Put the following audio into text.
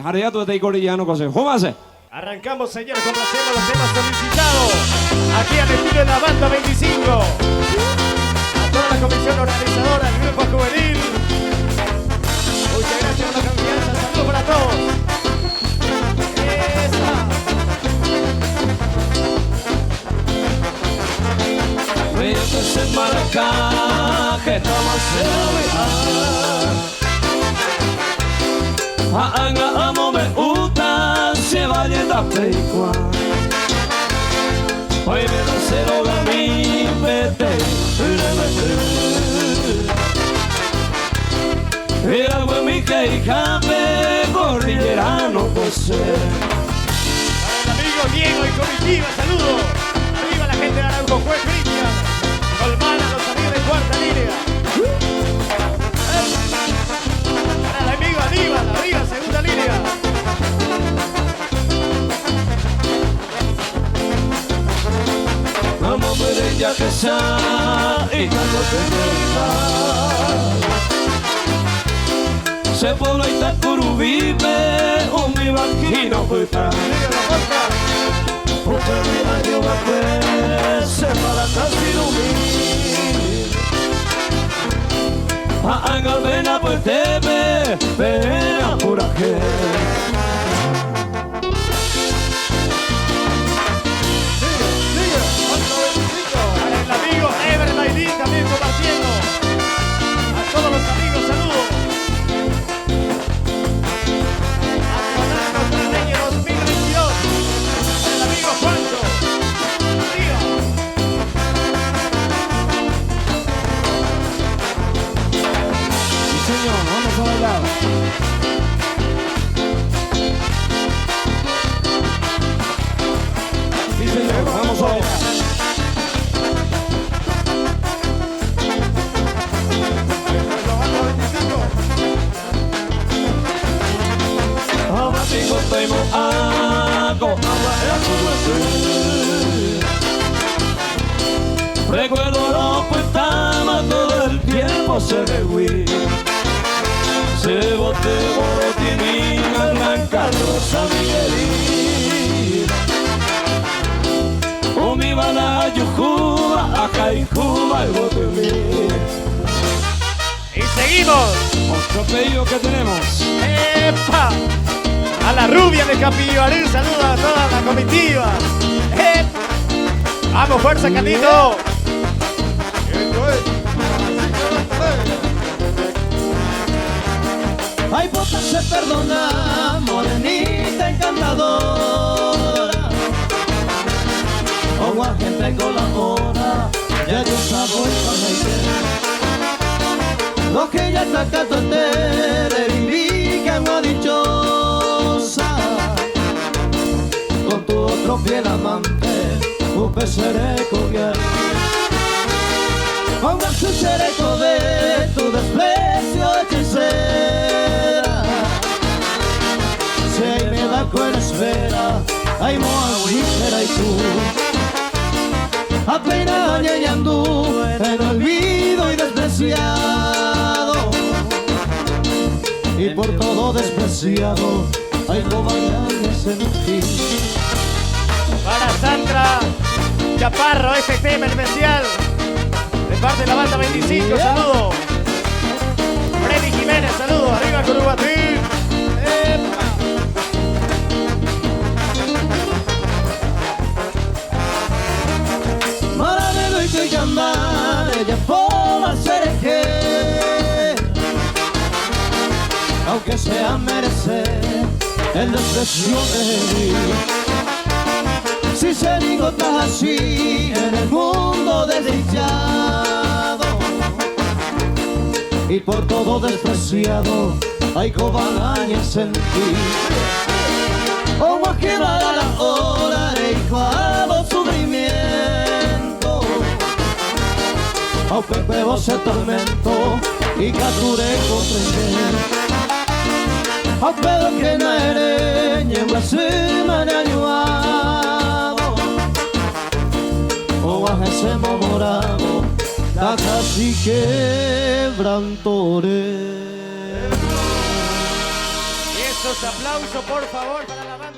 Haré tu de corillano cosa. Jómase. Arrancamos, señores, complacemos los temas solicitados aquí al estilo de la banda 25. A toda la comisión organizadora, al grupo juvenil. Muchas gracias por la confianza. Saludos para todos. Esa. Vemos en Maracá que estamos en la Anga amo me uta se vaya da peikwa. Hoy me da cero gami vete. Era buen mi que cape cordillerano posee. Para el amigo Diego y comitiva, saludos. Arriba la gente de Arauco, Juez Cristian. Colmana, los amigos de cuarta línea. Para el amigo Aníbal, arriba, segunda línea. Vamos a ver ella que sabe y tanto que se pone y está curubipe un mi banquino puta. Porque mi año va a se para casi haga pena pues te ve, pena por aquel. Para el amigo Ever Maidín también compartiendo. A todos los amigos, saludos. Acuanaco Traneño 2022. Para el amigo Juancho. Arriba. Sí señor, vamos a bailar. Sí señor, vamos a bailar. Ahora tengo primo algo recuerdo lo que estaba todo el tiempo se rehuí. Se bote botinina blanca rosa Miguelina. Mi bala Yujuba, acá y Cuba el bote mío. Y seguimos. Otro pedido que tenemos. ¡Epa! A la rubia de Capilloaril, saluda a toda la comitiva. ¡Epa! ¡Vamos, fuerza, Catito! Ay, botas se perdona, morenita encantadora. O a gente colabora, ya yo sabo el lo que ya está acá tonter, y que no dichosa. Con tu otro fiel amante, un pesereco bien. Con el sucereco de tu desprecio hechicera. Si ahí me da con espera, ay moa y tú. Apenas ñeñandú en olvido y despreciado. Y por todo despreciado, ay cobardes en ti. Para Sandra Chaparro, este tema especial. De parte de la banda 25, saludos. Freddy Jiménez, saludos. Arriba Curubatín. ¡Epa! Maravelo y que llamar, ella por ser que, aunque sea merecer el desprecio de mí. Si se digo estás así en el mundo desdichado y por todo despreciado hay cobalañas en ti. O más que vara la hora de igual sufrimiento. O pepe vos se tormento y capturé comprender. O Pedro que no eres niebla se me han ayudado. O a ese morado la casi quebrantore. Esos aplausos, por favor, para la banda.